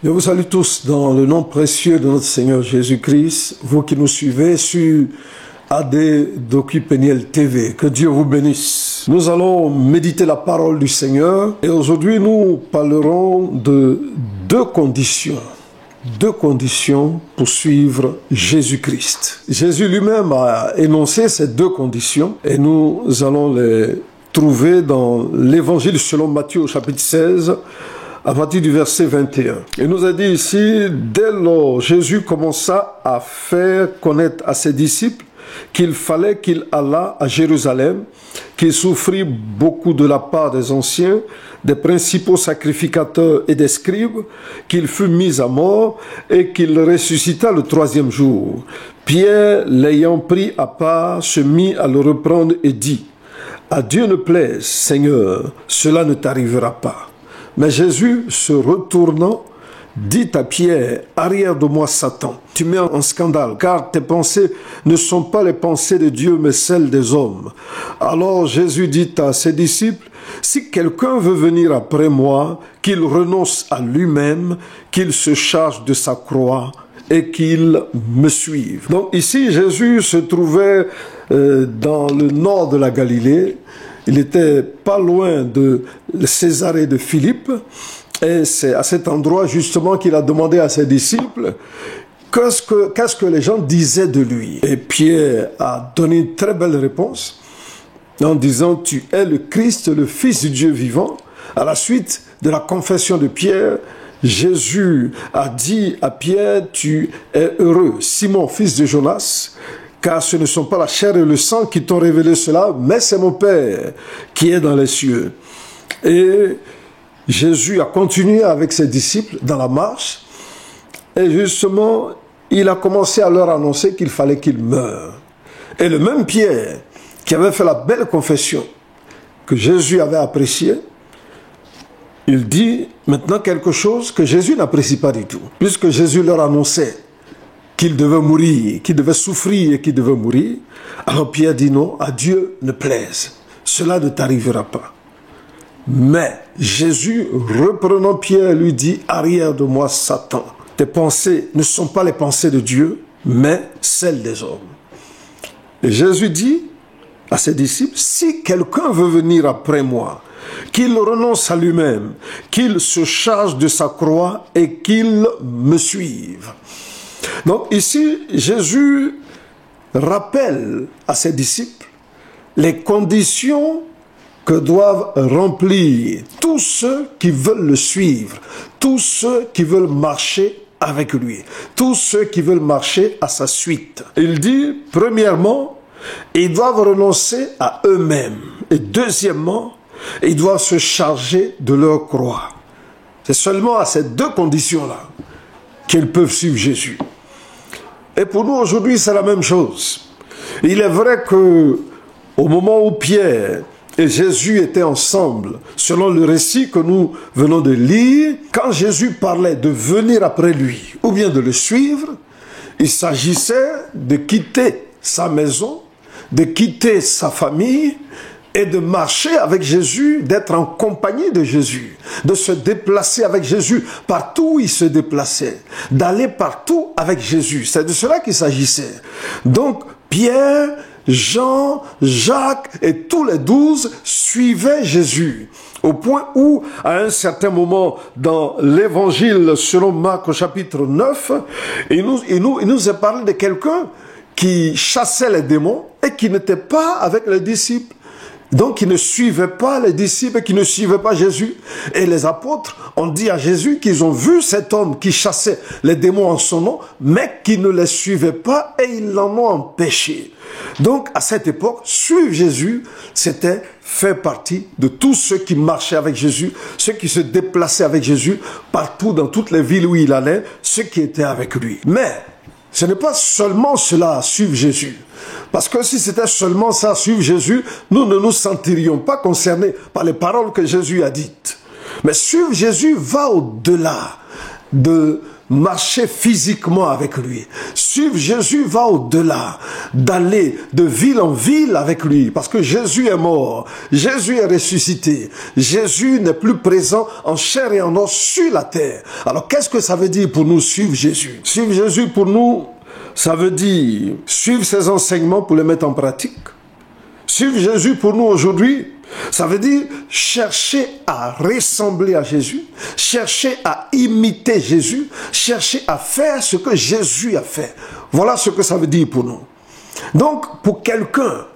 Je vous salue tous dans le nom précieux de notre Seigneur Jésus-Christ, vous qui nous suivez sur AD Docu Peniel TV. Que Dieu vous bénisse. Nous allons méditer la parole du Seigneur et aujourd'hui nous parlerons de deux conditions pour suivre Jésus-Christ. Jésus lui-même a énoncé ces deux conditions et nous allons les trouver dans l'Évangile selon Matthieu au chapitre 16, à partir du verset 21. Il nous a dit ici, dès lors, Jésus commença à faire connaître à ses disciples qu'il fallait qu'il allât à Jérusalem, qu'il souffrit beaucoup de la part des anciens, des principaux sacrificateurs et des scribes, qu'il fut mis à mort et qu'il ressuscita le troisième jour. Pierre, l'ayant pris à part, se mit à le reprendre et dit, « À Dieu ne plaise, Seigneur, cela ne t'arrivera pas. » Mais Jésus, se retournant, dit à Pierre, « Arrière de moi, Satan, tu mets en scandale, car tes pensées ne sont pas les pensées de Dieu, mais celles des hommes. » Alors Jésus dit à ses disciples, « Si quelqu'un veut venir après moi, qu'il renonce à lui-même, qu'il se charge de sa croix et qu'il me suive. » Donc ici, Jésus se trouvait dans le nord de la Galilée. Il était pas loin de Césarée de Philippe et c'est à cet endroit justement qu'il a demandé à ses disciples qu'est-ce que les gens disaient de lui. Et Pierre a donné une très belle réponse en disant « Tu es le Christ, le Fils du Dieu vivant ». À la suite de la confession de Pierre, Jésus a dit à Pierre « Tu es heureux, Simon, fils de Jonas ». Car ce ne sont pas la chair et le sang qui t'ont révélé cela, mais c'est mon Père qui est dans les cieux. Et Jésus a continué avec ses disciples dans la marche. Et justement, il a commencé à leur annoncer qu'il fallait qu'il meure. Et le même Pierre, qui avait fait la belle confession que Jésus avait appréciée, il dit maintenant quelque chose que Jésus n'apprécie pas du tout. Puisque Jésus leur annonçait qu'il devait mourir, qu'il devait souffrir et qu'il devait mourir. Alors Pierre dit non, à Dieu ne plaise, cela ne t'arrivera pas. Mais Jésus, reprenant Pierre, lui dit, arrière de moi, Satan. Tes pensées ne sont pas les pensées de Dieu, mais celles des hommes. Et Jésus dit à ses disciples, si quelqu'un veut venir après moi, qu'il renonce à lui-même, qu'il se charge de sa croix et qu'il me suive. Donc ici, Jésus rappelle à ses disciples les conditions que doivent remplir tous ceux qui veulent le suivre, tous ceux qui veulent marcher avec lui, tous ceux qui veulent marcher à sa suite. Il dit, premièrement, ils doivent renoncer à eux-mêmes. Et deuxièmement, ils doivent se charger de leur croix. C'est seulement à ces deux conditions-là qu'ils peuvent suivre Jésus. Et pour nous aujourd'hui, c'est la même chose. Il est vrai que au moment où Pierre et Jésus étaient ensemble, selon le récit que nous venons de lire, quand Jésus parlait de venir après lui ou bien de le suivre, il s'agissait de quitter sa maison, de quitter sa famille et de marcher avec Jésus, d'être en compagnie de Jésus, de se déplacer avec Jésus partout où il se déplaçait, d'aller partout avec Jésus. C'est de cela qu'il s'agissait. Donc, Pierre, Jean, Jacques et tous les 12 suivaient Jésus. Au point où, à un certain moment, dans l'évangile selon Marc au chapitre 9, il nous est parlé de quelqu'un qui chassait les démons et qui n'était pas avec les disciples. Donc, ils ne suivaient pas les disciples, qui ne suivaient pas Jésus. Et les apôtres ont dit à Jésus qu'ils ont vu cet homme qui chassait les démons en son nom, mais qui ne les suivait pas et ils l'en ont empêché. Donc, à cette époque, suivre Jésus, c'était faire partie de tous ceux qui marchaient avec Jésus, ceux qui se déplaçaient avec Jésus, partout dans toutes les villes où il allait, ceux qui étaient avec lui. Mais, ce n'est pas seulement cela, suivre Jésus. Parce que si c'était seulement ça, suivre Jésus, nous ne nous sentirions pas concernés par les paroles que Jésus a dites. Mais suivre Jésus va au-delà de marcher physiquement avec lui. Suivre Jésus va au-delà d'aller de ville en ville avec lui, parce que Jésus est mort, Jésus est ressuscité, Jésus n'est plus présent en chair et en os sur la terre. Alors qu'est-ce que ça veut dire pour nous suivre Jésus? Suivre Jésus pour nous, ça veut dire suivre ses enseignements pour les mettre en pratique. Suivre Jésus pour nous aujourd'hui, ça veut dire chercher à ressembler à Jésus, chercher à imiter Jésus, chercher à faire ce que Jésus a fait. Voilà ce que ça veut dire pour nous. Donc, pour quelqu'un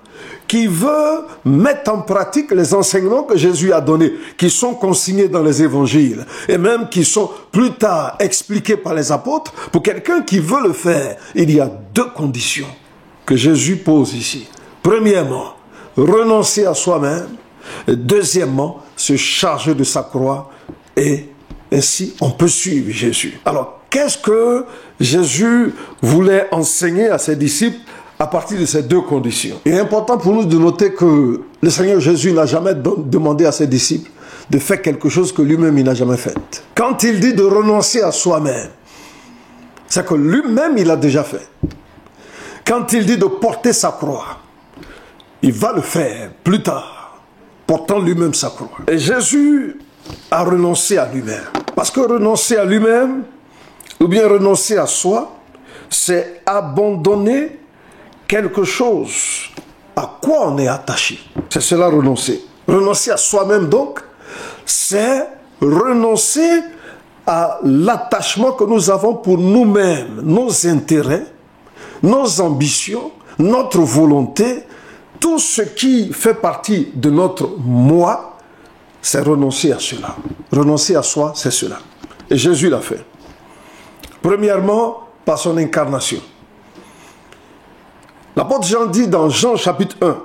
qui veut mettre en pratique les enseignements que Jésus a donnés, qui sont consignés dans les évangiles, et même qui sont plus tard expliqués par les apôtres, pour quelqu'un qui veut le faire, il y a deux conditions que Jésus pose ici. Premièrement, renoncer à soi-même. Et deuxièmement, se charger de sa croix, et ainsi on peut suivre Jésus. Alors, qu'est-ce que Jésus voulait enseigner à ses disciples à partir de ces deux conditions? Il est important pour nous de noter que le Seigneur Jésus n'a jamais demandé à ses disciples de faire quelque chose que lui-même il n'a jamais fait. Quand il dit de renoncer à soi-même, c'est que lui-même il a déjà fait. Quand il dit de porter sa croix, il va le faire plus tard, portant lui-même sa croix. Et Jésus a renoncé à lui-même. Parce que renoncer à lui-même, ou bien renoncer à soi, c'est abandonner quelque chose à quoi on est attaché. C'est cela renoncer. Renoncer à soi-même donc, c'est renoncer à l'attachement que nous avons pour nous-mêmes, nos intérêts, nos ambitions, notre volonté. Tout ce qui fait partie de notre moi, c'est renoncer à cela. Renoncer à soi, c'est cela. Et Jésus l'a fait. Premièrement, par son incarnation. L'apôtre Jean dit dans Jean chapitre 1,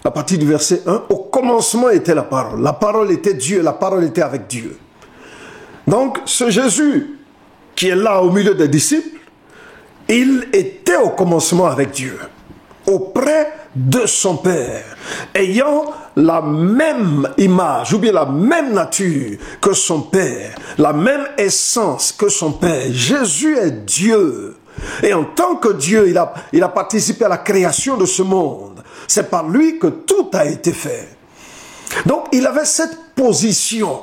à partir du verset 1, « Au commencement était la parole. La parole était Dieu, la parole était avec Dieu. » Donc, ce Jésus qui est là au milieu des disciples, il était au commencement avec Dieu, auprès de son Père, ayant la même image ou bien la même nature que son Père, la même essence que son Père. Jésus est Dieu. Et en tant que Dieu, il a participé à la création de ce monde. C'est par lui que tout a été fait. Donc il avait cette position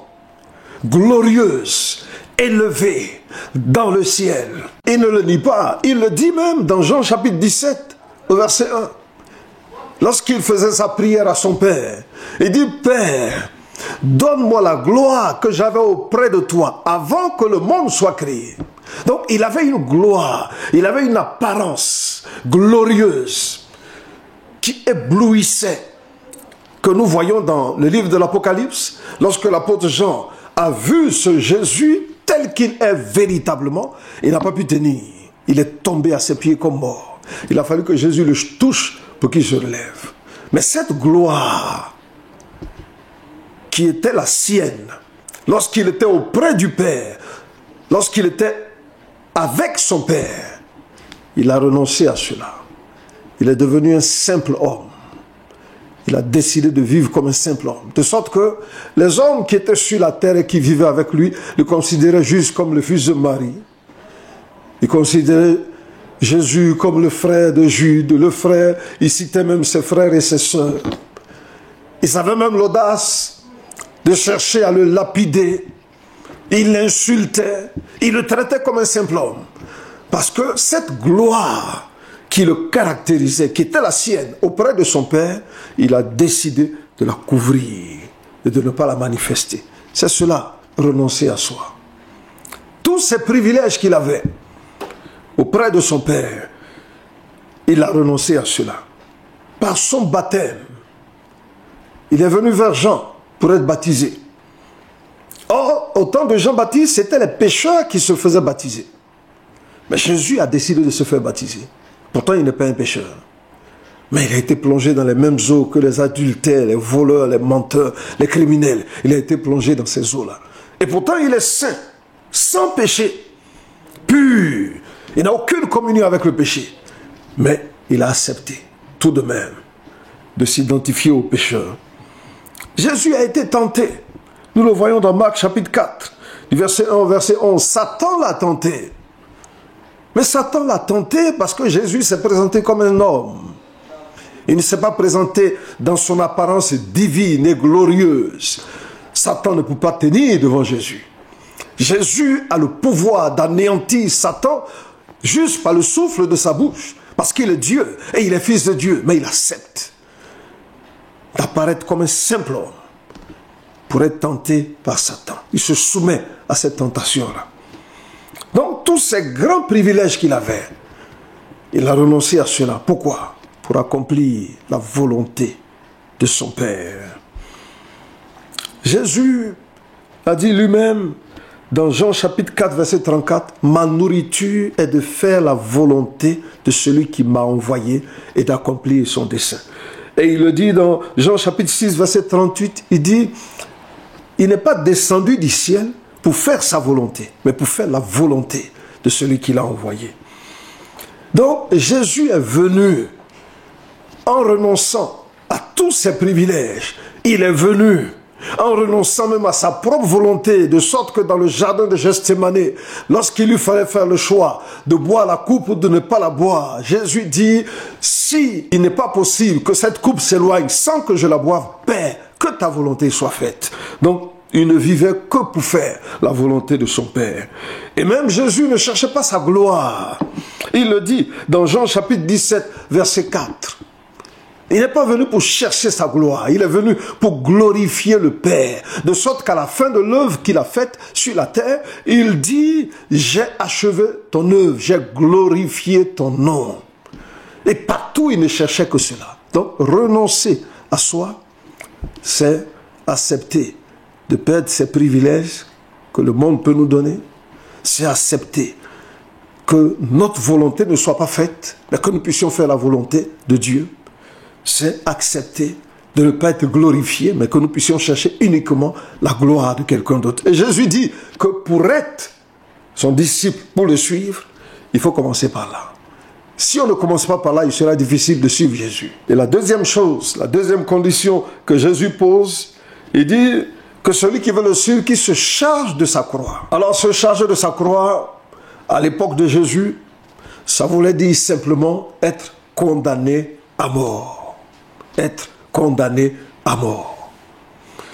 glorieuse, élevée dans le ciel. Il ne le nie pas. Il le dit même dans Jean chapitre 17, au verset 1. Lorsqu'il faisait sa prière à son Père, il dit, « Père, donne-moi la gloire que j'avais auprès de toi avant que le monde soit créé. » Donc, il avait une gloire, il avait une apparence glorieuse qui éblouissait, que nous voyons dans le livre de l'Apocalypse, lorsque l'apôtre Jean a vu ce Jésus tel qu'il est véritablement, il n'a pas pu tenir. Il est tombé à ses pieds comme mort. Il a fallu que Jésus le touche pour qu'il se relève. Mais cette gloire qui était la sienne, lorsqu'il était auprès du Père, lorsqu'il était avec son Père, il a renoncé à cela. Il est devenu un simple homme. Il a décidé de vivre comme un simple homme. De sorte que les hommes qui étaient sur la terre et qui vivaient avec lui le considéraient juste comme le fils de Marie. Ils considéraient Jésus comme le frère de Jude, le frère, il citait même ses frères et ses sœurs. Ils avaient même l'audace de chercher à le lapider. Ils l'insultaient, ils le traitaient comme un simple homme. Parce que cette gloire qui le caractérisait, qui était la sienne auprès de son Père, il a décidé de la couvrir et de ne pas la manifester. C'est cela, renoncer à soi. Tous ces privilèges qu'il avait auprès de son Père, il a renoncé à cela. Par son baptême, il est venu vers Jean pour être baptisé. Or, au temps de Jean-Baptiste, c'était les pécheurs qui se faisaient baptiser. Mais Jésus a décidé de se faire baptiser. Pourtant, il n'est pas un pécheur. Mais il a été plongé dans les mêmes eaux que les adultères, les voleurs, les menteurs, les criminels. Il a été plongé dans ces eaux-là. Et pourtant, il est saint, sans péché, pur. Il n'a aucune communion avec le péché. Mais il a accepté, tout de même, de s'identifier aux pécheurs. Jésus a été tenté. Nous le voyons dans Marc chapitre 4. du verset 1 au verset 11, Satan l'a tenté. Mais Satan l'a tenté parce que Jésus s'est présenté comme un homme. Il ne s'est pas présenté dans son apparence divine et glorieuse. Satan ne peut pas tenir devant Jésus. Jésus a le pouvoir d'anéantir Satan juste par le souffle de sa bouche. Parce qu'il est Dieu et il est fils de Dieu. Mais il accepte d'apparaître comme un simple homme pour être tenté par Satan. Il se soumet à cette tentation-là. Donc tous ces grands privilèges qu'il avait, il a renoncé à cela. Pourquoi? Pour accomplir la volonté de son Père. Jésus a dit lui-même dans Jean chapitre 4 verset 34, « Ma nourriture est de faire la volonté de celui qui m'a envoyé et d'accomplir son dessein. » Et il le dit dans Jean chapitre 6 verset 38, il dit, « Il n'est pas descendu du ciel pour faire sa volonté, mais pour faire la volonté de celui qui l'a envoyé. » Donc Jésus est venu en renonçant à tous ses privilèges. Il est venu en renonçant même à sa propre volonté, de sorte que dans le jardin de Gethsémani, lorsqu'il lui fallait faire le choix de boire la coupe ou de ne pas la boire, Jésus dit, si il n'est pas possible que cette coupe s'éloigne sans que je la boive, Père, que ta volonté soit faite. Donc, il ne vivait que pour faire la volonté de son Père. Et même Jésus ne cherchait pas sa gloire. Il le dit dans Jean chapitre 17, verset 4. Il n'est pas venu pour chercher sa gloire, il est venu pour glorifier le Père. De sorte qu'à la fin de l'œuvre qu'il a faite sur la terre, il dit, j'ai achevé ton œuvre, j'ai glorifié ton nom. Et partout, il ne cherchait que cela. Donc, renoncer à soi, c'est accepter de perdre ces privilèges que le monde peut nous donner. C'est accepter que notre volonté ne soit pas faite, mais que nous puissions faire la volonté de Dieu. C'est accepter de ne pas être glorifié, mais que nous puissions chercher uniquement la gloire de quelqu'un d'autre. Et Jésus dit que pour être son disciple, pour le suivre, il faut commencer par là. Si on ne commence pas par là, il sera difficile de suivre Jésus. Et la deuxième chose, la deuxième condition que Jésus pose, il dit que celui qui veut le suivre, qui se charge de sa croix. Alors se charger de sa croix, à l'époque de Jésus, ça voulait dire simplement être condamné à mort. Être condamné à mort.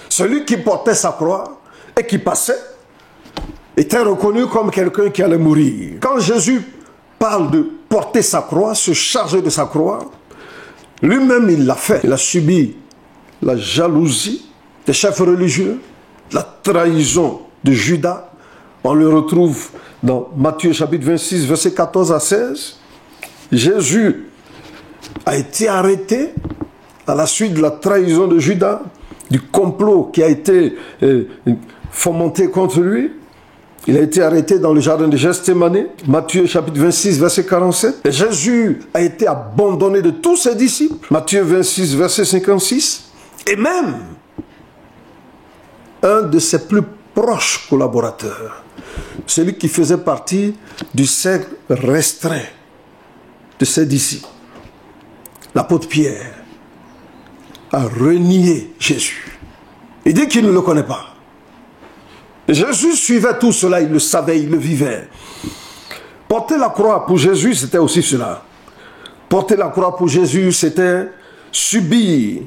Celui qui portait sa croix et qui passait était reconnu comme quelqu'un qui allait mourir. Quand Jésus parle de porter sa croix, se charger de sa croix, lui-même il l'a fait. Il a subi la jalousie des chefs religieux, la trahison de Judas. On le retrouve dans Matthieu chapitre 26, versets 14 à 16. Jésus a été arrêté à la suite de la trahison de Judas, du complot qui a été fomenté contre lui. Il a été arrêté dans le jardin de Gethsémani, Matthieu chapitre 26, verset 47. Et Jésus a été abandonné de tous ses disciples, Matthieu 26, verset 56. Et même un de ses plus proches collaborateurs, celui qui faisait partie du cercle restreint de ses disciples, l'apôtre Pierre, a renié Jésus. Il dit qu'il ne le connaît pas. Et Jésus suivait tout cela, il le savait, il le vivait. Porter la croix pour Jésus, c'était aussi cela. Porter la croix pour Jésus, c'était subir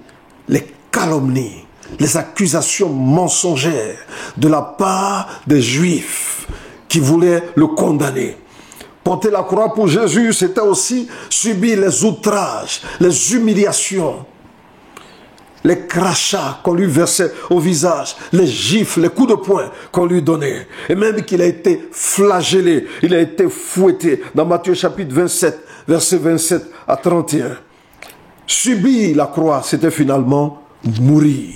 les calomnies, les accusations mensongères de la part des Juifs qui voulaient le condamner. Porter la croix pour Jésus, c'était aussi subir les outrages, les humiliations, les crachats qu'on lui versait au visage, les gifles, les coups de poing qu'on lui donnait. Et même qu'il a été flagellé, il a été fouetté. Dans Matthieu chapitre 27, versets 27 à 31. Subir la croix, c'était finalement mourir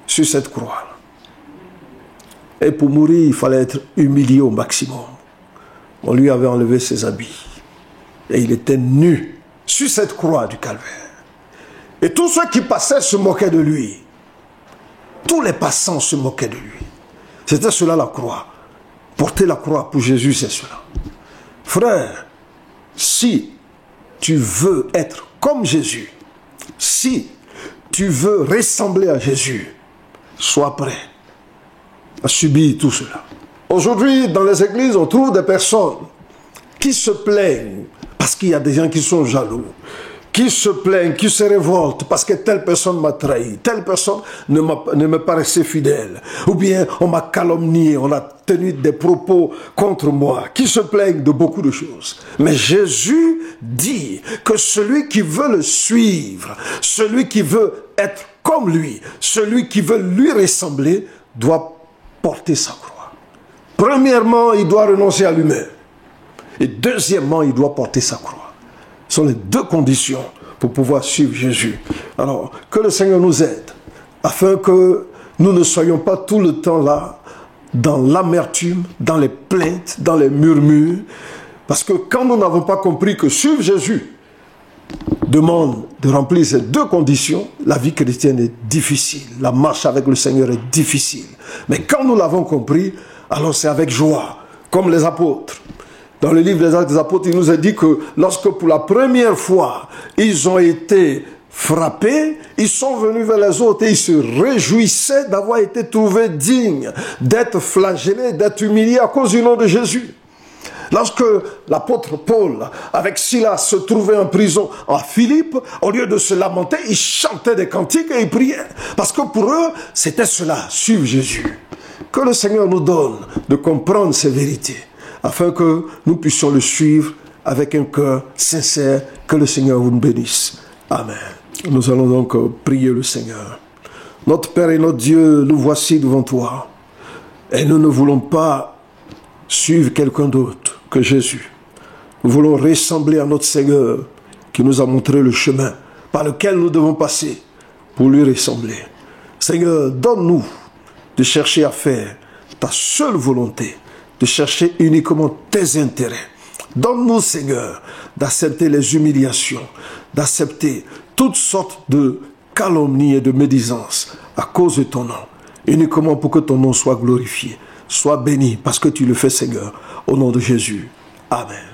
sur cette croix. Et pour mourir, il fallait être humilié au maximum. On lui avait enlevé ses habits. Et il était nu sur cette croix du calvaire. Et tous ceux qui passaient se moquaient de lui. Tous les passants se moquaient de lui. C'était cela la croix. Porter la croix pour Jésus, c'est cela. Frère, si tu veux être comme Jésus, si tu veux ressembler à Jésus, sois prêt a subi tout cela. Aujourd'hui, dans les églises, on trouve des personnes qui se plaignent parce qu'il y a des gens qui sont jaloux, qui se plaignent, qui se révoltent parce que telle personne m'a trahi, telle personne ne me paraissait fidèle, ou bien on m'a calomnié, on a tenu des propos contre moi, qui se plaignent de beaucoup de choses. Mais Jésus dit que celui qui veut le suivre, celui qui veut être comme lui, celui qui veut lui ressembler, doit porter sa croix. Premièrement, il doit renoncer à lui-même. Et deuxièmement, il doit porter sa croix. Ce sont les deux conditions pour pouvoir suivre Jésus. Alors, que le Seigneur nous aide, afin que nous ne soyons pas tout le temps là, dans l'amertume, dans les plaintes, dans les murmures. Parce que quand nous n'avons pas compris que suivre Jésus demande de remplir ces deux conditions, la vie chrétienne est difficile. La marche avec le Seigneur est difficile. Mais quand nous l'avons compris, alors c'est avec joie, comme les apôtres. Dans le livre des Actes des Apôtres, il nous a dit que lorsque pour la première fois, ils ont été frappés, ils sont venus vers les autres et ils se réjouissaient d'avoir été trouvés dignes, d'être flagellés, d'être humiliés à cause du nom de Jésus. Lorsque l'apôtre Paul, avec Silas, se trouvait en prison à Philippe, au lieu de se lamenter, ils chantaient des cantiques et ils priaient. Parce que pour eux, c'était cela, suivre Jésus. Que le Seigneur nous donne de comprendre ces vérités, afin que nous puissions le suivre avec un cœur sincère. Que le Seigneur vous bénisse. Amen. Nous allons donc prier le Seigneur. Notre Père et notre Dieu, nous voici devant toi. Et nous ne voulons pas suivre quelqu'un d'autre que Jésus. Nous voulons ressembler à notre Seigneur qui nous a montré le chemin par lequel nous devons passer pour lui ressembler. Seigneur, donne-nous de chercher à faire ta seule volonté, de chercher uniquement tes intérêts. Donne-nous, Seigneur, d'accepter les humiliations, d'accepter toutes sortes de calomnies et de médisances à cause de ton nom, uniquement pour que ton nom soit glorifié. Sois béni parce que tu le fais, Seigneur, au nom de Jésus. Amen.